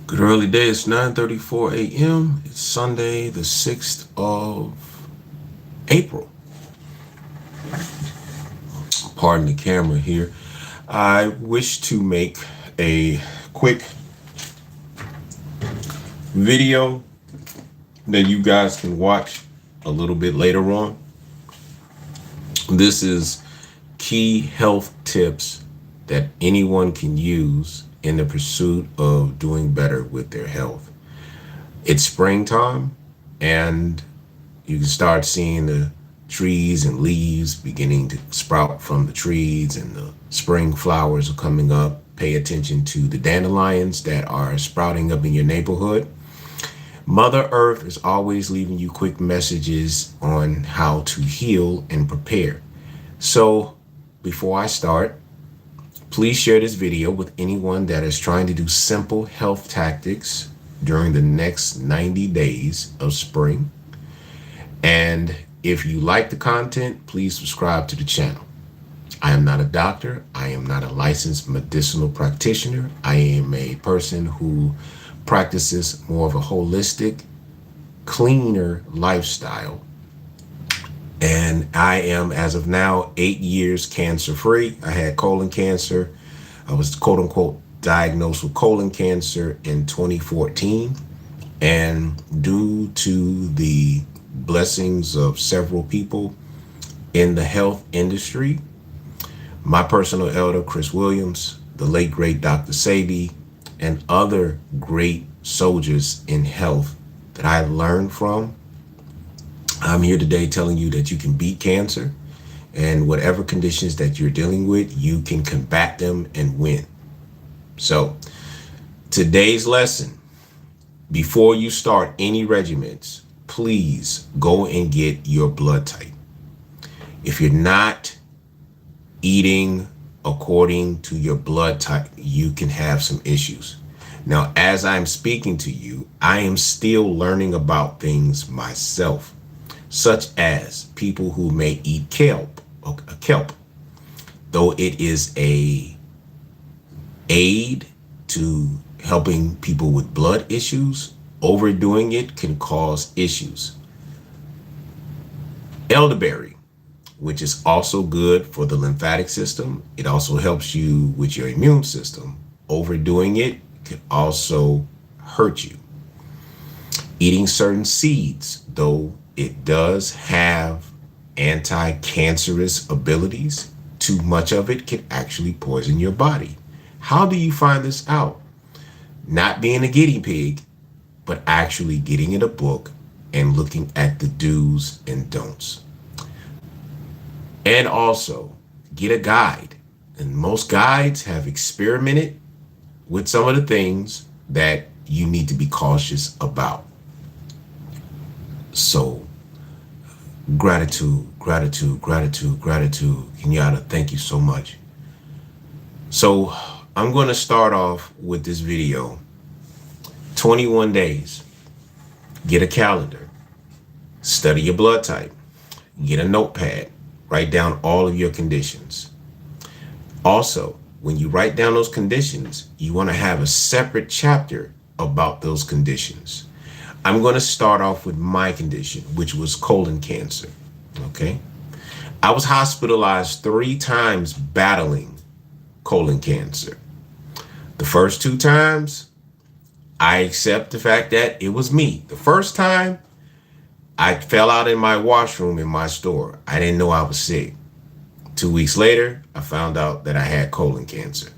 Good early day. It's 9:34 a.m. It's Sunday, the 6th of April. Pardon the camera here. I wish to make a quick video that you guys can watch a little bit later on. This is key health tips that anyone can use in the pursuit of doing better with their health. It's springtime, and you can start seeing the trees and leaves beginning to sprout from the trees, and the spring flowers are coming up. Pay attention to the dandelions that are sprouting up in your neighborhood. Mother Earth is always leaving you quick messages on how to heal and prepare. So, before I start, please share this video with anyone that is trying to do simple health tactics during the next 90 days of spring. And if you like the content, please subscribe to the channel. I am not a doctor. I am not a licensed medicinal practitioner. I am a person who practices more of a holistic, cleaner lifestyle. And I am, as of now, 8 years cancer free. I had colon cancer. I was quote unquote diagnosed with colon cancer in 2014. And due to the blessings of several people in the health industry, my personal elder, Chris Williams, the late great Dr. Sebi, and other great soldiers in health that I learned from, I'm here today telling you that you can beat cancer, and whatever conditions that you're dealing with, you can combat them and win. So today's lesson, before you start any regimens, please go and get your blood type. If you're not eating according to your blood type, you can have some issues. Now, as I'm speaking to you, I am still learning about things myself, such as people who may eat kelp, though it is a aid to helping people with blood issues. Overdoing it can cause issues. Elderberry, which is also good for the lymphatic system. It also helps you with your immune system. Overdoing it can also hurt you. Eating certain seeds, though it does have anti-cancerous abilities, too much of it can actually poison your body. How do you find this out? Not being a guinea pig, but actually getting in a book and looking at the do's and don'ts. And also get a guide. And most guides have experimented with some of the things that you need to be cautious about. So gratitude, gratitude, gratitude, gratitude. Kenyatta, thank you so much. So I'm going to start off with this video. 21 days. Get a calendar. Study your blood type. Get a notepad. Write down all of your conditions. Also, when you write down those conditions, you want to have a separate chapter about those conditions. I'm going to start off with my condition, which was colon cancer. Okay. I was hospitalized 3 times battling colon cancer. The first 2 times, I accept the fact that it was me. The first time, I fell out in my washroom in my store. I didn't know I was sick. 2 weeks later, I found out that I had colon cancer.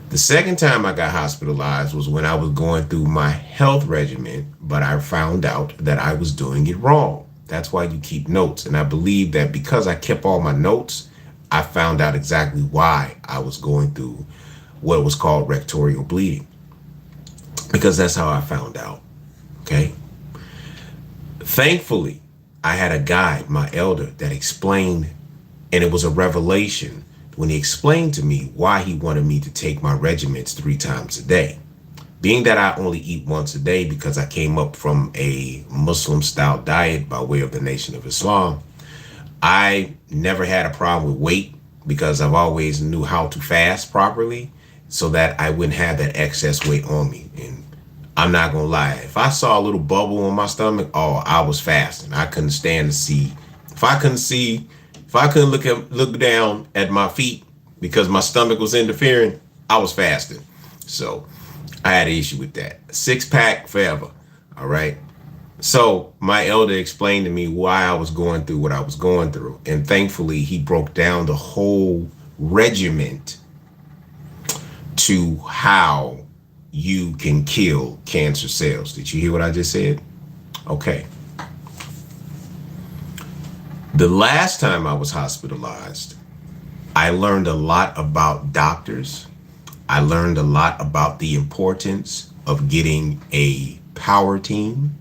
The second time I got hospitalized was when I was going through my health regimen, but I found out that I was doing it wrong. That's why you keep notes. And I believe that because I kept all my notes, I found out exactly why I was going through what was called rectorial bleeding. Because that's how I found out. Okay. Thankfully, I had a guide, my elder, that explained, and it was a revelation when he explained to me why he wanted me to take my regimens 3 times a day. Being that I only eat once a day because I came up from a Muslim style diet by way of the Nation of Islam, I never had a problem with weight because I've always knew how to fast properly. so that I wouldn't have that excess weight on me. And I'm not gonna lie, if I saw a little bubble on my stomach, oh, I was fasting. I couldn't stand to see. If I couldn't look down at my feet because my stomach was interfering, I was fasting. So I had an issue with that. 6-pack forever. All right. So my elder explained to me why I was going through what I was going through. And thankfully, he broke down the whole regiment to how you can kill cancer cells. Did you hear what I just said? Okay. The last time I was hospitalized, I learned a lot about doctors. I learned a lot about the importance of getting a power team.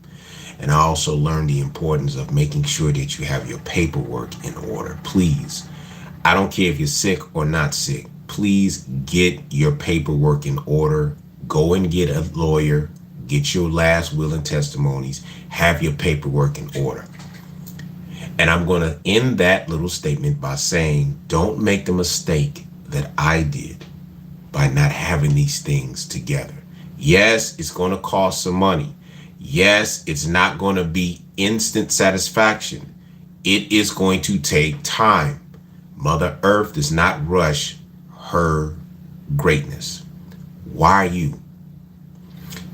And I also learned the importance of making sure that you have your paperwork in order. Please, I don't care if you're sick or not sick. Please get your paperwork in order. Go and get a lawyer. Get your last will and testimonies. Have your paperwork in order. And I'm going to end that little statement by saying, don't make the mistake that I did by not having these things together. Yes, it's going to cost some money. Yes, it's not going to be instant satisfaction. It is going to take time. Mother Earth does not rush her greatness. Why are you?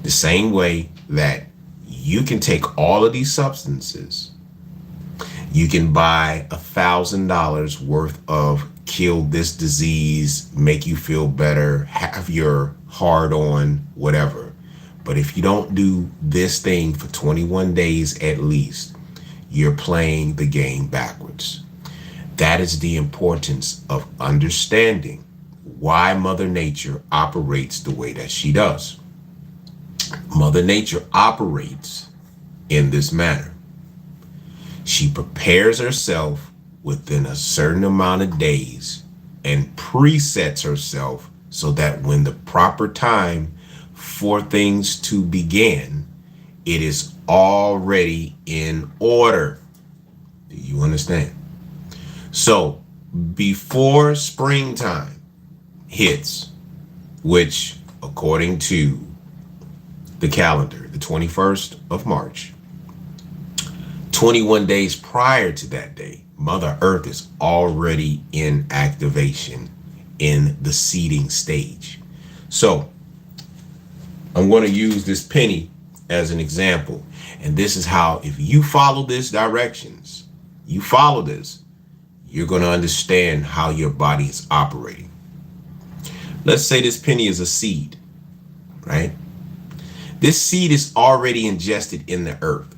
The same way that you can take all of these substances, you can buy $1,000 worth of kill this disease, make you feel better, have your heart on, whatever. But if you don't do this thing for 21 days at least, you're playing the game backwards. That is the importance of understanding why Mother Nature operates the way that she does. Mother Nature operates in this manner. She prepares herself within a certain amount of days and presets herself so that when the proper time for things to begin, it is already in order. Do you understand? So before springtime hits, which according to the calendar, the 21st of March, 21 days prior to that day, Mother Earth is already in activation in the seeding stage. So I'm going to use this penny as an example. And this is how, if you follow these directions, you follow this, you're going to understand how your body is operating. Let's say this penny is a seed, right? This seed is already ingested in the earth,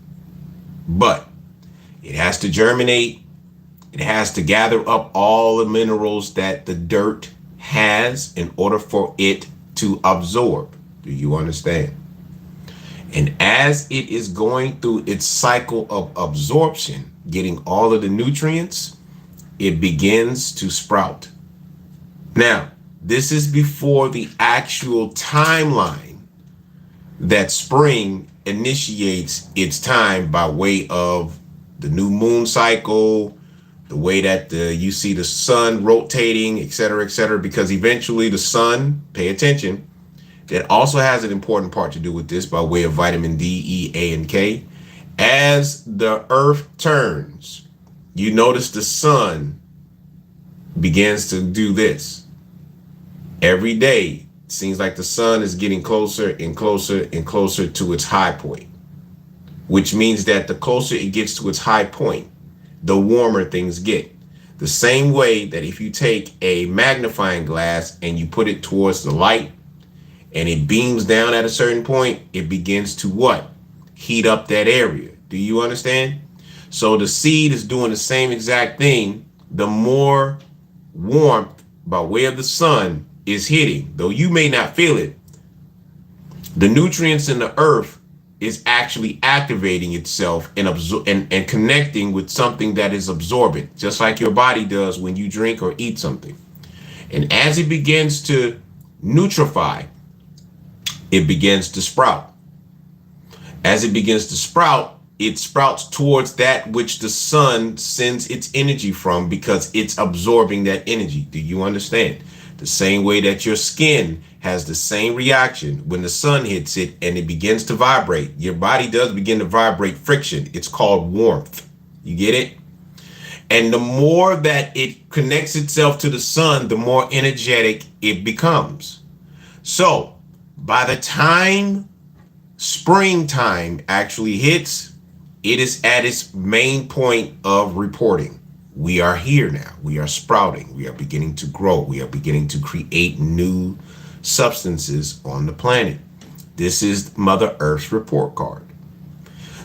but it has to germinate. It has to gather up all the minerals that the dirt has in order for it to absorb. Do you understand? And as it is going through its cycle of absorption, getting all of the nutrients, it begins to sprout. Now, this is before the actual timeline that spring initiates its time by way of the new moon cycle, the way that you see the sun rotating, et cetera, because eventually the sun, pay attention, that also has an important part to do with this by way of vitamin D, E, A, and K. As the earth turns, you notice the sun begins to do this. Every day, it seems like the sun is getting closer and closer and closer to its high point, which means that the closer it gets to its high point, the warmer things get. The same way that if you take a magnifying glass and you put it towards the light and it beams down at a certain point, it begins to what? Heat up that area. Do you understand? So the seed is doing the same exact thing. The more warmth by way of the sun is hitting, though you may not feel it, the nutrients in the earth is actually activating itself and connecting with something that is absorbent, just like your body does when you drink or eat something. And as it begins to nutrify, it begins to sprout. As it begins to sprout, it sprouts towards that which the sun sends its energy from, because it's absorbing that energy. Do you understand? The same way that your skin has the same reaction when the sun hits it and it begins to vibrate. Your body does begin to vibrate friction. It's called warmth. You get it? And the more that it connects itself to the sun, the more energetic it becomes. So by the time springtime actually hits, it is at its main point of reporting. We are here now. We are sprouting. We are beginning to grow. We are beginning to create new substances on the planet. This is Mother Earth's report card.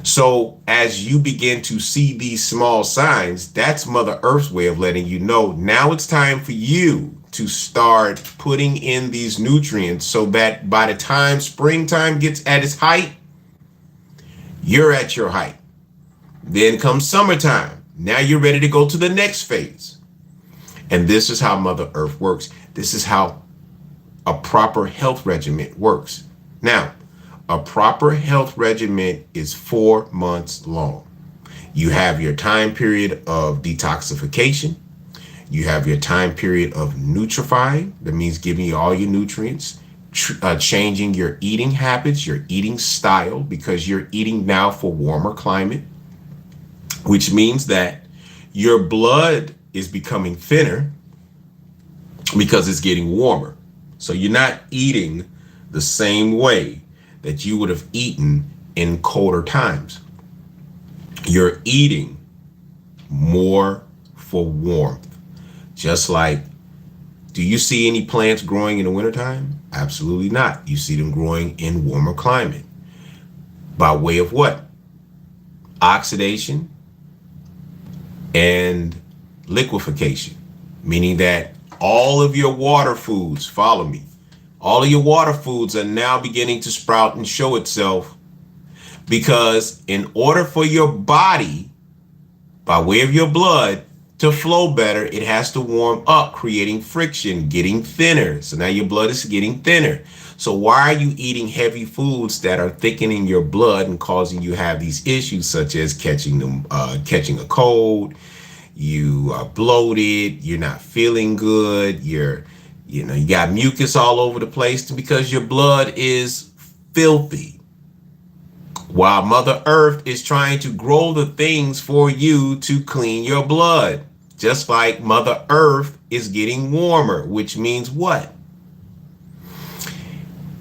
So as you begin to see these small signs, that's Mother Earth's way of letting you know now it's time for you to start putting in these nutrients so that by the time springtime gets at its height, you're at your height. Then comes summertime. Now you're ready to go to the next phase. And this is how Mother Earth works. This is how a proper health regimen works. Now, a proper health regimen is 4 months long. You have your time period of detoxification. You have your time period of nutrifying. That means giving you all your nutrients, changing your eating habits, your eating style, because you're eating now for warmer climate, which means that your blood is becoming thinner because it's getting warmer. So you're not eating the same way that you would have eaten in colder times. You're eating more for warmth. Just like, do you see any plants growing in the wintertime? Absolutely not. You see them growing in warmer climate. By way of what? Oxidation and liquefaction, meaning that all of your water foods, follow me, all of your water foods are now beginning to sprout and show itself, because in order for your body, by way of your blood, to flow better, it has to warm up, creating friction, getting thinner. So now your blood is getting thinner. So why are you eating heavy foods that are thickening your blood and causing you have these issues, such as catching a cold? You are bloated. You're not feeling good. You got mucus all over the place because your blood is filthy. While Mother Earth is trying to grow the things for you to clean your blood. Just like Mother Earth is getting warmer, which means what?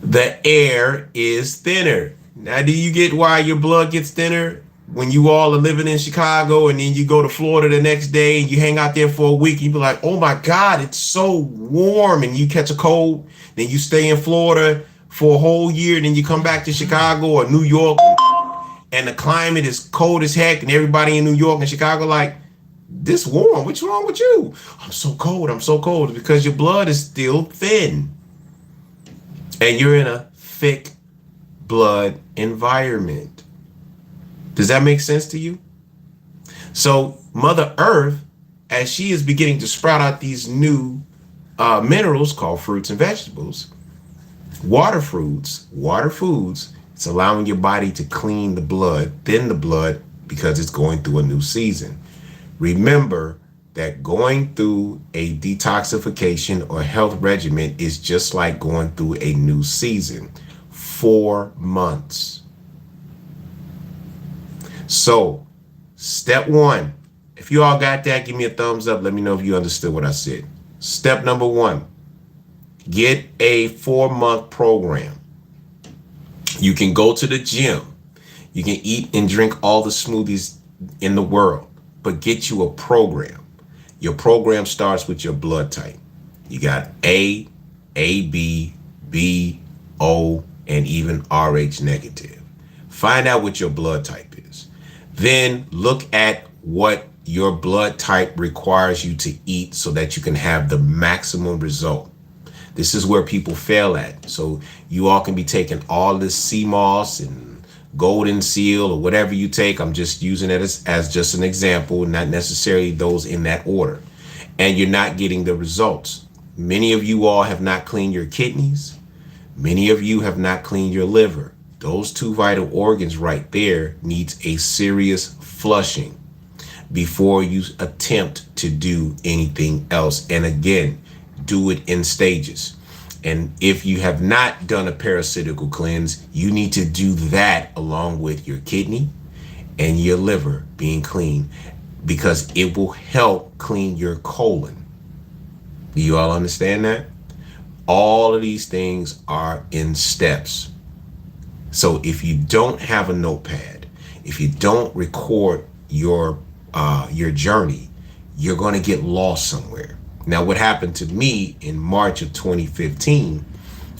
The air is thinner. Now, do you get why your blood gets thinner? When you all are living in Chicago and then you go to Florida the next day and you hang out there for a week, you be like, oh my God, it's so warm, and you catch a cold. Then you stay in Florida for a whole year, and then you come back to Chicago or New York and the climate is cold as heck, and everybody in New York and Chicago like, this warm, what's wrong with you? I'm so cold. It's because your blood is still thin and you're in a thick blood environment. Does that make sense to you? So Mother Earth, as she is beginning to sprout out these new minerals called fruits and vegetables, water foods, it's allowing your body to clean the blood, thin the blood, because it's going through a new season. Remember that going through a detoxification or health regimen is just like going through a new season. 4 months. So, step 1, if you all got that, give me a thumbs up. Let me know if you understood what I said. Step number 1, get a 4-month program. You can go to the gym. You can eat and drink all the smoothies in the world, but get you a program. Your program starts with your blood type. You got A, AB, B, O, and even RH negative. Find out what your blood type is. Then look at what your blood type requires you to eat so that you can have the maximum result. This is where people fail at. So you all can be taking all this sea moss and golden seal or whatever you take. I'm just using it as just an example, not necessarily those in that order. And you're not getting the results. Many of you all have not cleaned your kidneys. Many of you have not cleaned your liver. Those 2 vital organs right there needs a serious flushing before you attempt to do anything else. And again, do it in stages. And if you have not done a parasitical cleanse, you need to do that along with your kidney and your liver being clean, because it will help clean your colon. Do you all understand that? All of these things are in steps. So if you don't have a notepad, if you don't record your journey, you're going to get lost somewhere. Now, what happened to me in March of 2015,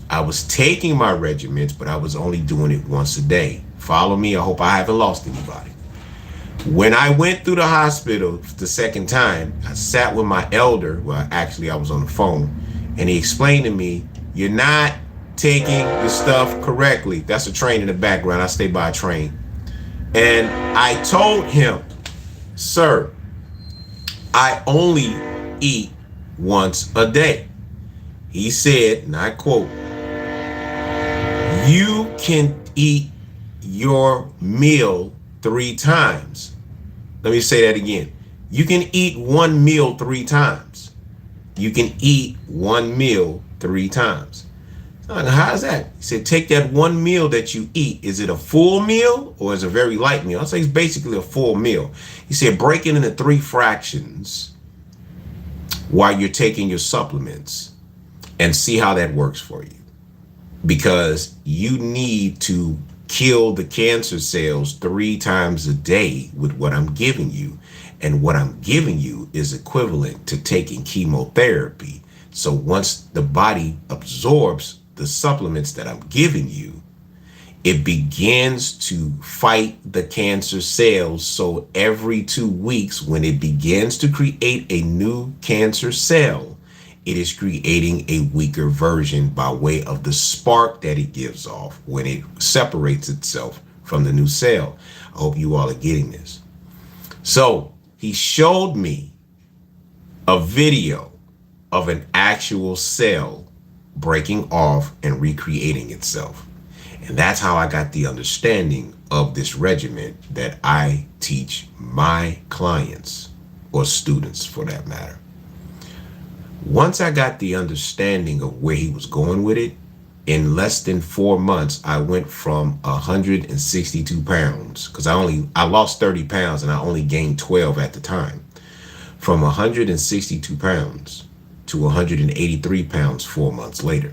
I was taking my regimens, but I was only doing it once a day. Follow me. I hope I haven't lost anybody. When I went through the hospital the second time, I sat with my elder. Well, actually, I was on the phone, and he explained to me, you're not taking your stuff correctly. That's a train in the background. I stay by a train. And I told him, sir, I only eat once a day. He said, and I quote, you can eat your meal 3 times. Let me say that again. You can eat one meal 3 times. You can eat one meal 3 times. How's that? He said, take that one meal that you eat. Is it a full meal or is it a very light meal? I'll say it's basically a full meal. He said, break it into 3 fractions while you're taking your supplements and see how that works for you. Because you need to kill the cancer cells 3 times a day with what I'm giving you. And what I'm giving you is equivalent to taking chemotherapy. So once the body absorbs the supplements that I'm giving you, it begins to fight the cancer cells. So every 2 weeks, when it begins to create a new cancer cell, it is creating a weaker version by way of the spark that it gives off when it separates itself from the new cell. I hope you all are getting this. So he showed me a video of an actual cell breaking off and recreating itself. And that's how I got the understanding of this regimen that I teach my clients, or students for that matter. Once I got the understanding of where he was going with it, in less than 4 months, I went from 162 pounds, because I lost 30 pounds and I only gained 12 at the time, from 162 pounds to 183 pounds 4 months later.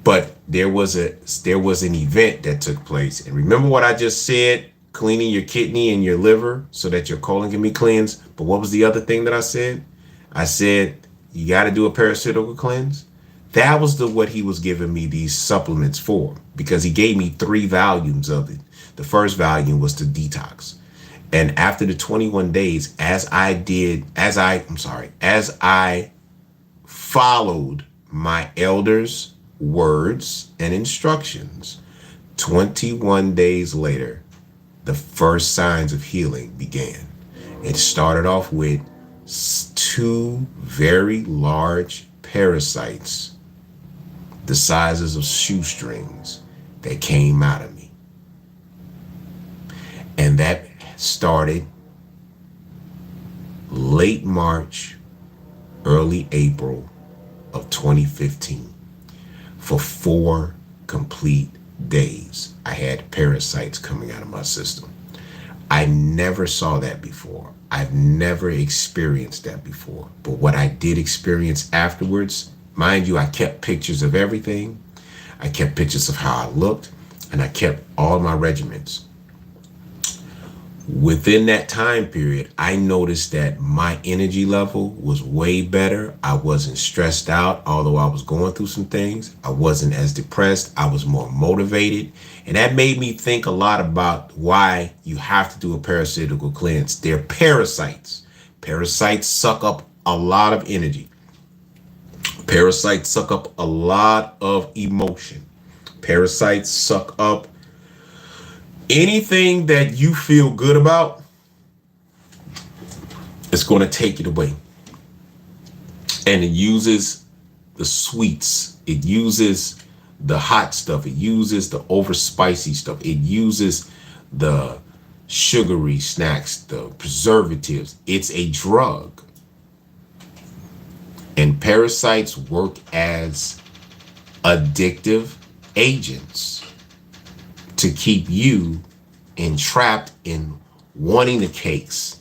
But there was an event that took place. And remember what I just said, cleaning your kidney and your liver so that your colon can be cleansed. But what was the other thing that I said? I said, you got to do a parasitical cleanse. That was what he was giving me these supplements for, because he gave me 3 volumes of it. The first volume was to detox. And after the 21 days, as I followed my elders' words and instructions, 21 days later, the first signs of healing began. It started off with 2 very large parasites, the sizes of shoestrings, that came out of me. And that started late March, early April of 2015. For 4 complete days, I had parasites coming out of my system. I never saw that before. I've never experienced that before. But what I did experience afterwards, mind you, I kept pictures of everything. I kept pictures of how I looked, and I kept all my regimens. Within that time period, I noticed that my energy level was way better. I wasn't stressed out, although I was going through some things. I wasn't as depressed. I was more motivated. And that made me think a lot about why you have to do a parasitical cleanse. They're parasites. Parasites suck up a lot of energy. Parasites suck up a lot of emotion. Parasites suck up anything that you feel good about. It's going to take it away. And it uses the sweets. It uses the hot stuff. It uses the over spicy stuff. It uses the sugary snacks, the preservatives. It's a drug. And parasites work as addictive agents to keep you entrapped in wanting the cakes,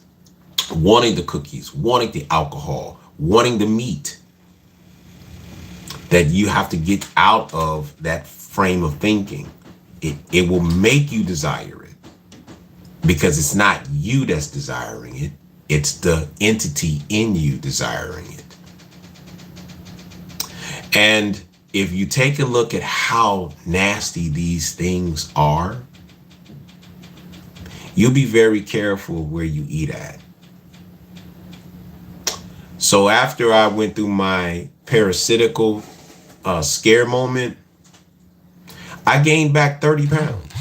wanting the cookies, wanting the alcohol, wanting the meat, that you have to get out of that frame of thinking. It will make you desire it because it's not you that's desiring it. It's the entity in you desiring it. And if you take a look at how nasty these things are, you'll be very careful where you eat at. So after I went through my parasitical scare moment, I gained back 30 pounds,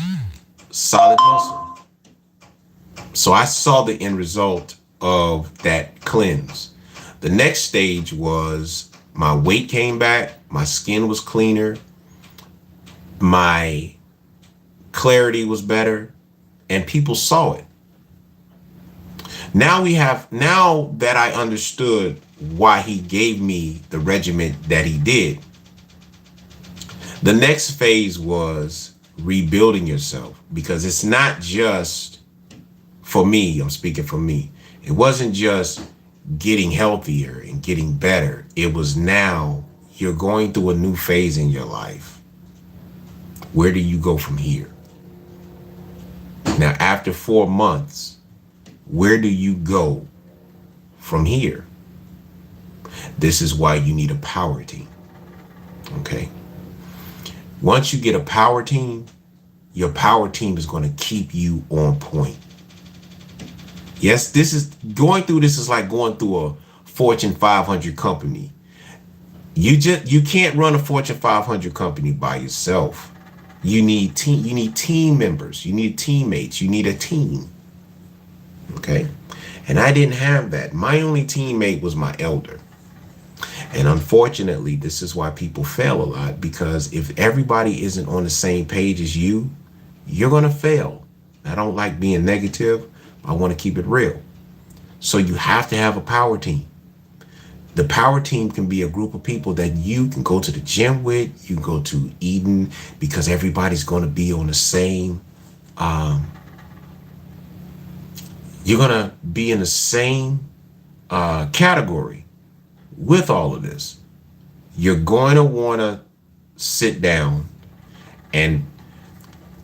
solid muscle. So I saw the end result of that cleanse. The next stage was my weight came back, my skin was cleaner, my clarity was better, and people saw it. Now that I understood why he gave me the regimen that he did, the next phase was rebuilding yourself, because it's not just for me. I'm speaking for me. It wasn't just getting healthier and getting better. It was now you're going through a new phase in your life. Where do you go from here? Now, after 4 months, where do you go from here? This is why you need a power team. Okay. Once you get a power team, your power team is going to keep you on point. Yes, going through this is like going through a Fortune 500 company. You can't run a Fortune 500 company by yourself. You need team members, you need teammates, you need a team. Okay? And I didn't have that. My only teammate was my elder. And unfortunately, this is why people fail a lot, because if everybody isn't on the same page as you, you're going to fail. I don't like being negative. I want to keep it real. So you have to have a power team. The power team can be a group of people that you can go to the gym with, you can go to Eden, because everybody's going to be on the same, you're going to be in the same category with all of this. You're going to want to sit down and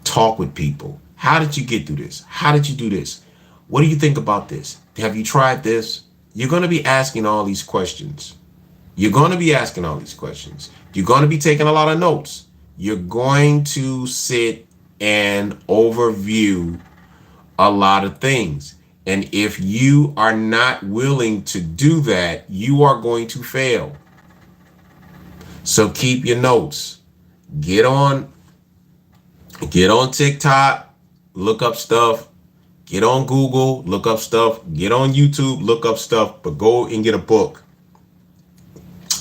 talk with people. How did you get through this? How did you do this? What do you think about this? Have you tried this? You're going to be asking all these questions. You're going to be asking all these questions. You're going to be taking a lot of notes. You're going to sit and overview a lot of things. And if you are not willing to do that, you are going to fail. So keep your notes. Get on TikTok, look up stuff. Get on Google, look up stuff. Get on YouTube, look up stuff. But go and get a book.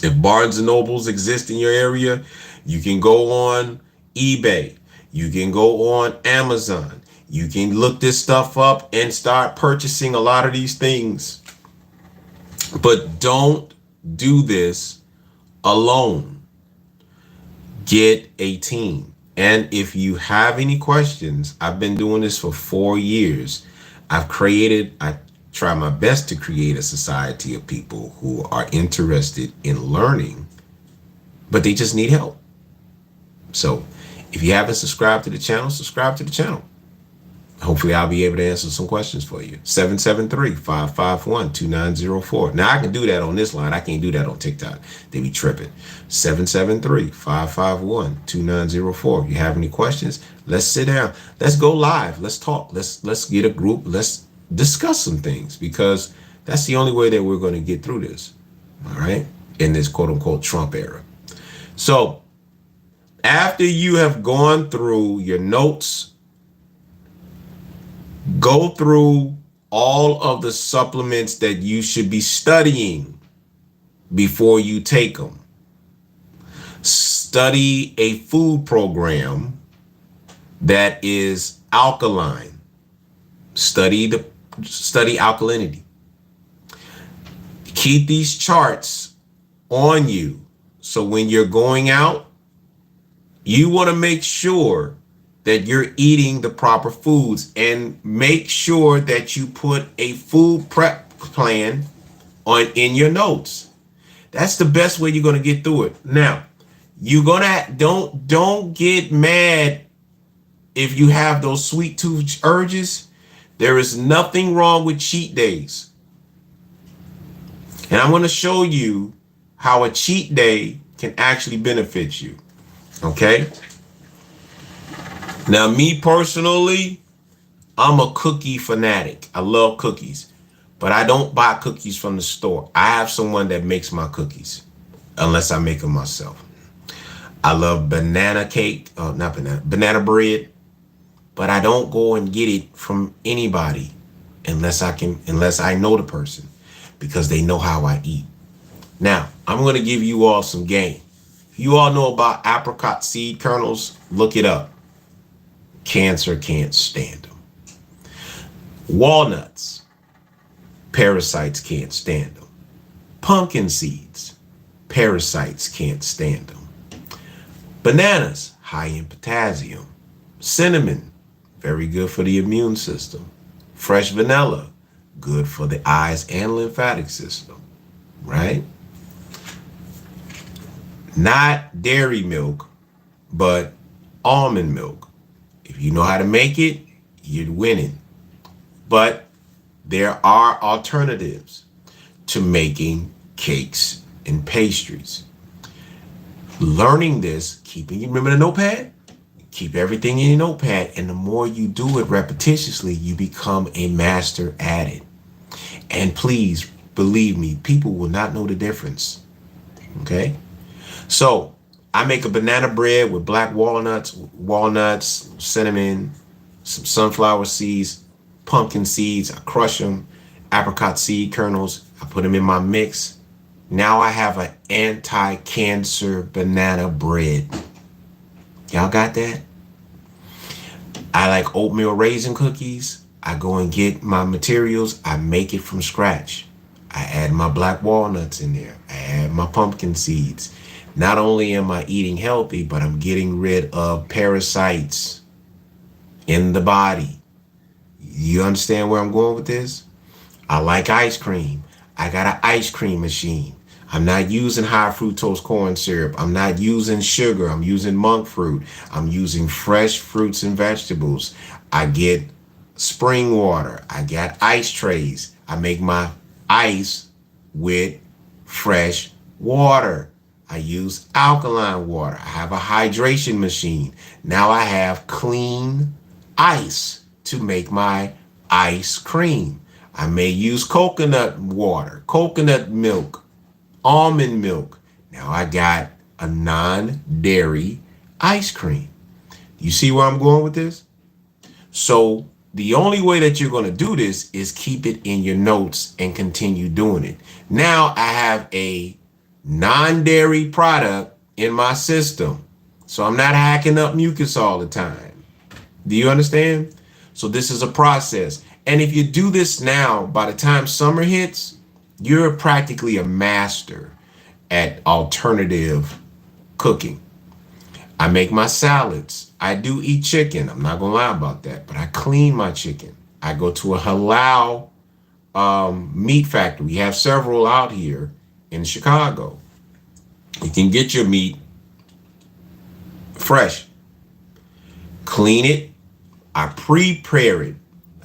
If Barnes and Nobles exist in your area, you can go on eBay. You can go on Amazon. You can look this stuff up and start purchasing a lot of these things. But don't do this alone. Get a team. And if you have any questions, I've been doing this for 4 years. I try my best to create a society of people who are interested in learning, but they just need help. So if you haven't subscribed to the channel, subscribe to the channel. Hopefully I'll be able to answer some questions for you. 773-551-2904. Now I can do that on this line. I can't do that on TikTok. They be tripping. 773-551-2904. If you have any questions, let's sit down. Let's go live. Let's talk. Let's get a group. Let's discuss some things, because that's the only way that we're going to get through this. All right. In this quote unquote Trump era. So after you have gone through your notes, go through all of the supplements that you should be studying before you take them. Study a food program that is alkaline. Study alkalinity. Keep these charts on you, so when you're going out, You want to make sure that you're eating the proper foods, and make sure that you put a food prep plan on in your notes. That's the best way you're going to get through it. Now, you're going to don't get mad if you have those sweet tooth urges. There is nothing wrong with cheat days. And I'm going to show you how a cheat day can actually benefit you. Okay? Now, me personally, I'm a cookie fanatic. I love cookies, but I don't buy cookies from the store. I have someone that makes my cookies, unless I make them myself. I love banana cake, banana bread, but I don't go and get it from anybody unless I know the person, because they know how I eat. Now, I'm going to give you all some game. If you all know about apricot seed kernels, look it up. Cancer can't stand them. Walnuts, parasites can't stand them. Pumpkin seeds, parasites can't stand them. Bananas, high in potassium. Cinnamon, very good for the immune system. Fresh vanilla, good for the eyes and lymphatic system, right? Not dairy milk, but almond milk. If you know how to make it, you're winning. But there are alternatives to making cakes and pastries. Learning this, remember the notepad? Keep everything in your notepad. And the more you do it repetitiously, you become a master at it. And please, believe me, people will not know the difference. Okay? So I make a banana bread with black walnuts, cinnamon, some sunflower seeds, pumpkin seeds. I crush them, apricot seed kernels. I put them in my mix. Now I have an anti-cancer banana bread. Y'all got that? I like oatmeal raisin cookies. I go and get my materials. I make it from scratch. I add my black walnuts in there. I add my pumpkin seeds. Not only am I eating healthy, but I'm getting rid of parasites in the body. You understand where I'm going with this? I like ice cream. I got an ice cream machine. I'm not using high fructose corn syrup. I'm not using sugar. I'm using monk fruit. I'm using fresh fruits and vegetables. I get spring water. I got ice trays. I make my ice with fresh water. I use alkaline water. I have a hydration machine. Now I have clean ice to make my ice cream. I may use coconut water, coconut milk, almond milk. Now I got a non-dairy ice cream. You see where I'm going with this? So the only way that you're going to do this is keep it in your notes and continue doing it. Now I have a non-dairy product in my system, so I'm not hacking up mucus all the time. Do you understand? So this is a process. And if you do this now, by the time summer hits, you're practically a master at alternative cooking. I make my salads. I do eat chicken. I'm not gonna lie about that, but I clean my chicken. I go to a halal meat factory. We have several out here in Chicago. You can get your meat fresh. Clean it. I prepare it.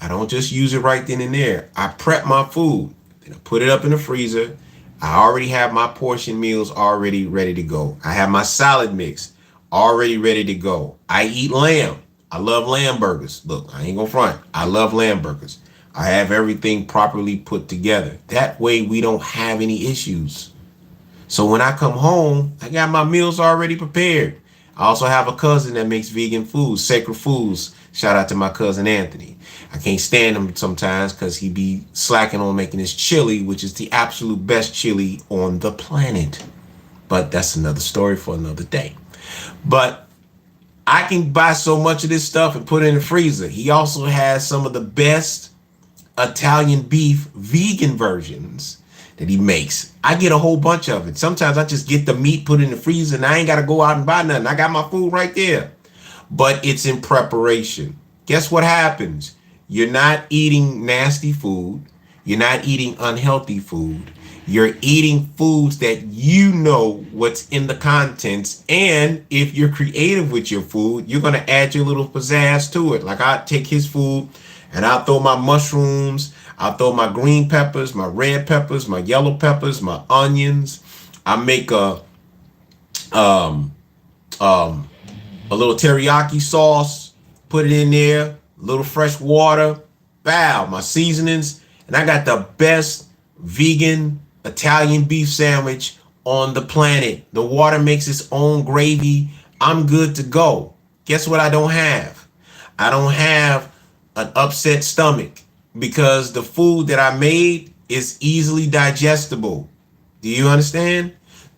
I don't just use it right then and there. I prep my food. Then I put it up in the freezer. I already have my portion meals already ready to go. I have my salad mix already ready to go. I eat lamb. I love lamb burgers. Look, I ain't gonna front. I love lamb burgers. I have everything properly put together. That way we don't have any issues. So when I come home, I got my meals already prepared. I also have a cousin that makes vegan food, Sacred Foods. Shout out to my cousin Anthony. I can't stand him sometimes because he be slacking on making his chili, which is the absolute best chili on the planet. But that's another story for another day. But I can buy so much of this stuff and put it in the freezer. He also has some of the best Italian beef vegan versions that he makes. I get a whole bunch of it. Sometimes I just get the meat, put it in the freezer, and I ain't got to go out and buy nothing. I got my food right there. But it's in preparation. Guess what happens? You're not eating nasty food. You're not eating unhealthy food. You're eating foods that you know what's in the contents. And if you're creative with your food, you're going to add your little pizzazz to it. Like I take his food and I'll throw my mushrooms. I'll throw my green peppers, my red peppers, my yellow peppers, my onions. I make a little teriyaki sauce, put it in there, a little fresh water, bow, my seasonings, and I got the best vegan Italian beef sandwich on the planet. The water makes its own gravy. I'm good to go. Guess what I don't have? I don't have an upset stomach because the food that I made is easily digestible. Do you understand?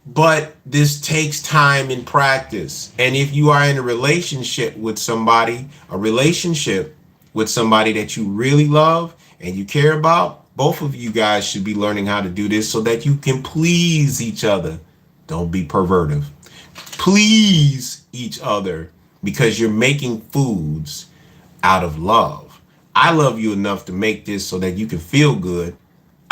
But this takes time and practice. And if you are in a relationship with somebody, that you really love and you care about, both of you guys should be learning how to do this so that you can please each other. Don't be pervertive. Please each other because you're making foods out of love. I love you enough to make this so that you can feel good.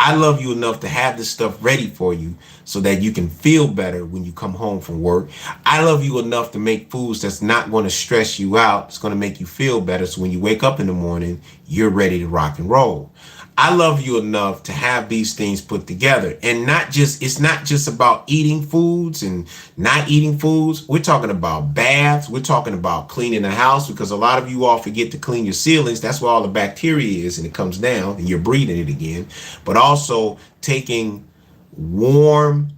I love you enough to have this stuff ready for you so that you can feel better when you come home from work. I love you enough to make foods that's not going to stress you out. It's going to make you feel better. So when you wake up in the morning, you're ready to rock and roll. I love you enough to have these things put together and it's not just about eating foods and not eating foods. We're talking about baths. We're talking about cleaning the house because a lot of you all forget to clean your ceilings. That's where all the bacteria is and it comes down and you're breathing it again. But also taking warm,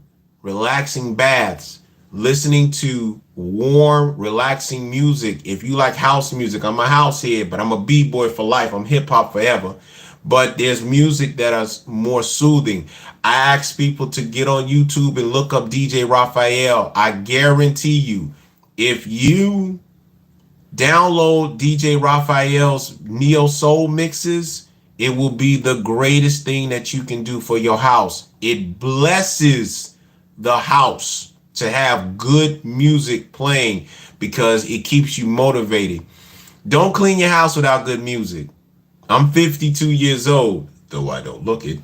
relaxing baths, listening to warm, relaxing music. If you like house music, I'm a house head, but I'm a B-boy for life. I'm hip hop forever. But there's music that is more soothing. I ask people to get on YouTube and look up DJ Raphael. I guarantee you, if you download DJ Raphael's Neo Soul mixes, it will be the greatest thing that you can do for your house. It blesses the house to have good music playing because it keeps you motivated. Don't clean your house without good music. I'm 52 years old, though I don't look it.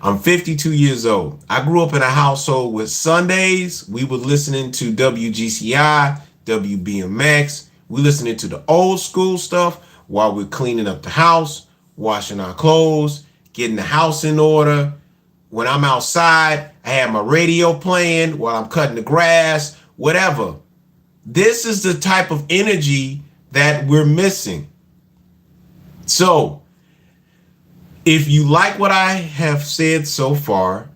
I'm 52 years old. I grew up in a household with Sundays. We were listening to WGCI, WBMX. We listening to the old school stuff while we're cleaning up the house, washing our clothes, getting the house in order. When I'm outside, I have my radio playing while I'm cutting the grass, whatever. This is the type of energy that we're missing. So, if you like what I have said so far,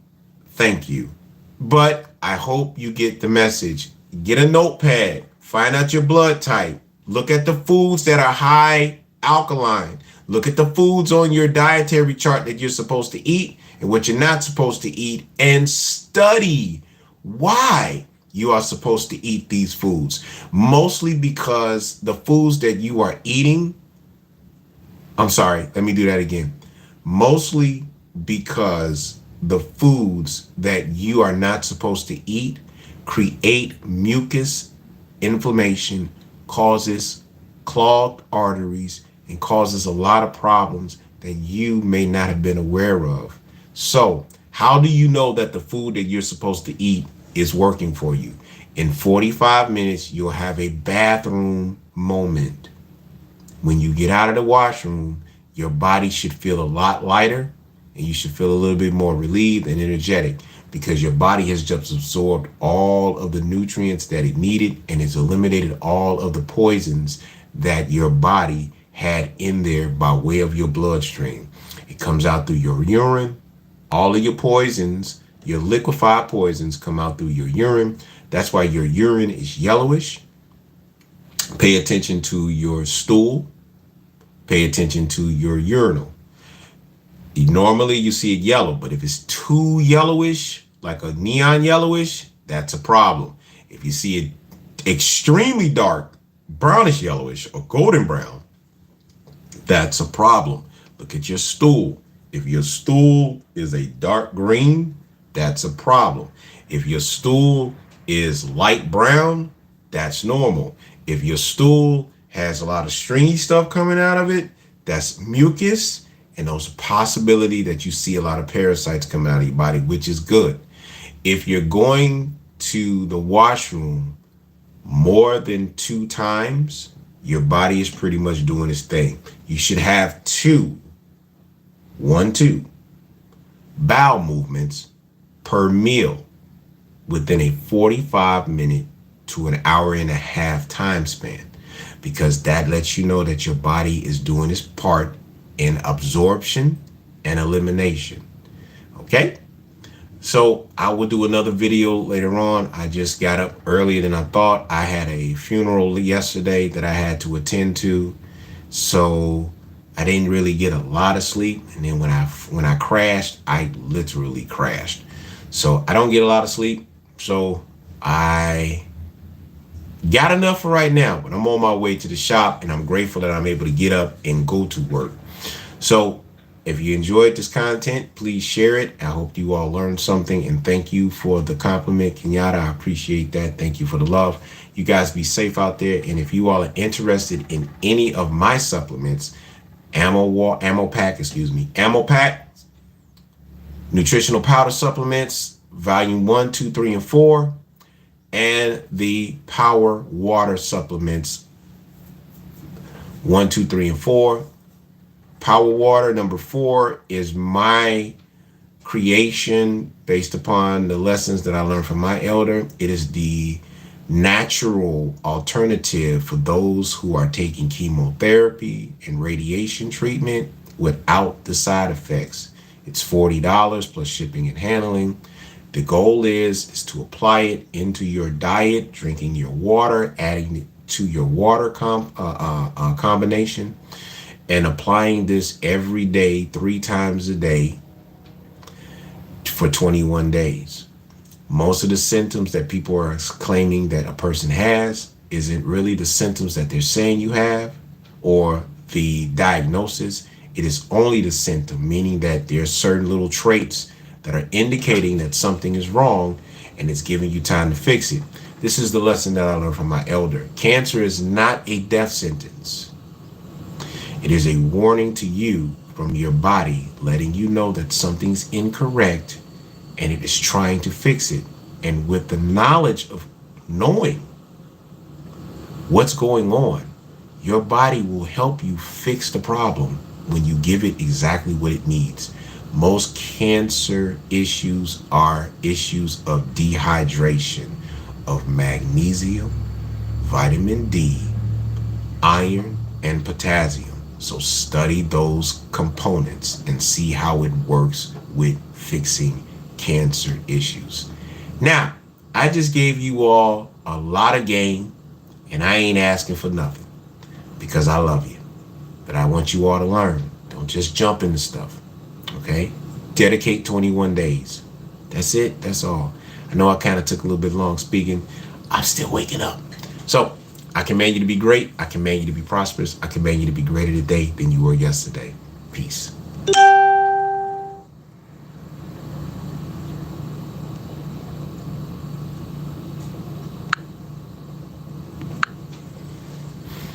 thank you. But I hope you get the message. Get a notepad. Find out your blood type. Look at the foods that are high alkaline. Look at the foods on your dietary chart that you're supposed to eat and what you're not supposed to eat. And study why you are supposed to eat these foods. Mostly because the foods that you are eating. I'm sorry, let me do that again. Mostly because the foods that you are not supposed to eat create mucus, inflammation, causes clogged arteries, and causes a lot of problems that you may not have been aware of. So, how do you know that the food that you're supposed to eat is working for you? In 45 minutes, you'll have a bathroom moment. When you get out of the washroom, your body should feel a lot lighter and you should feel a little bit more relieved and energetic because your body has just absorbed all of the nutrients that it needed and has eliminated all of the poisons that your body had in there by way of your bloodstream. It comes out through your urine. All of your poisons, your liquefied poisons come out through your urine. That's why your urine is yellowish. Pay attention to your stool. Pay attention to your urinal. Normally you see it yellow, but if it's too yellowish, like a neon yellowish, that's a problem. If you see it extremely dark, brownish yellowish or golden brown, that's a problem. Look at your stool. If your stool is a dark green, that's a problem. If your stool is light brown, that's normal. If your stool has a lot of stringy stuff coming out of it, that's mucus, and there's a possibility that you see a lot of parasites coming out of your body, which is good. If you're going to the washroom more than 2 times, your body is pretty much doing its thing. You should have 2 bowel movements per meal within a 45-minute to an hour and a half time span, because that lets you know that your body is doing its part in absorption and elimination. Okay? So I will do another video later on. I just got up earlier than I thought. I had a funeral yesterday that I had to attend to, so I didn't really get a lot of sleep. And then when I crashed, I literally crashed. So I don't get a lot of sleep. So I got enough for right now, but I'm on my way to the shop, and I'm grateful that I'm able to get up and go to work. So if you enjoyed this content, please share it. I hope you all learned something, and thank you for the compliment, Kenyatta. I appreciate that. Thank you for the love. You guys be safe out there. And if you all are interested in any of my supplements, Ammo Pack, nutritional powder supplements, volume 1, 2, 3, and 4, and the power water supplements 1, 2, 3, and 4. Power water number 4 is my creation based upon the lessons that I learned from my elder. It is the natural alternative for those who are taking chemotherapy and radiation treatment without the side effects. It's $40 plus shipping and handling. The goal is to apply it into your diet, drinking your water, adding it to your water combination, and applying this every day, 3 times a day for 21 days. Most of the symptoms that people are claiming that a person has isn't really the symptoms that they're saying you have or the diagnosis. It is only the symptom, meaning that there's certain little traits that are indicating that something is wrong, and it's giving you time to fix it. This is the lesson that I learned from my elder. Cancer is not a death sentence. It is a warning to you from your body, letting you know that something's incorrect, and it is trying to fix it. And with the knowledge of knowing what's going on, your body will help you fix the problem when you give it exactly what it needs. Most cancer issues are issues of dehydration of magnesium, vitamin D, iron, and potassium. So study those components and see how it works with fixing cancer issues. Now, I just gave you all a lot of game, and I ain't asking for nothing because I love you. But I want you all to learn. Don't just jump into stuff, okay? Dedicate 21 days. That's it. That's all. I know I kind of took a little bit long speaking. I'm still waking up. So I command you to be great. I command you to be prosperous. I command you to be greater today than you were yesterday. Peace.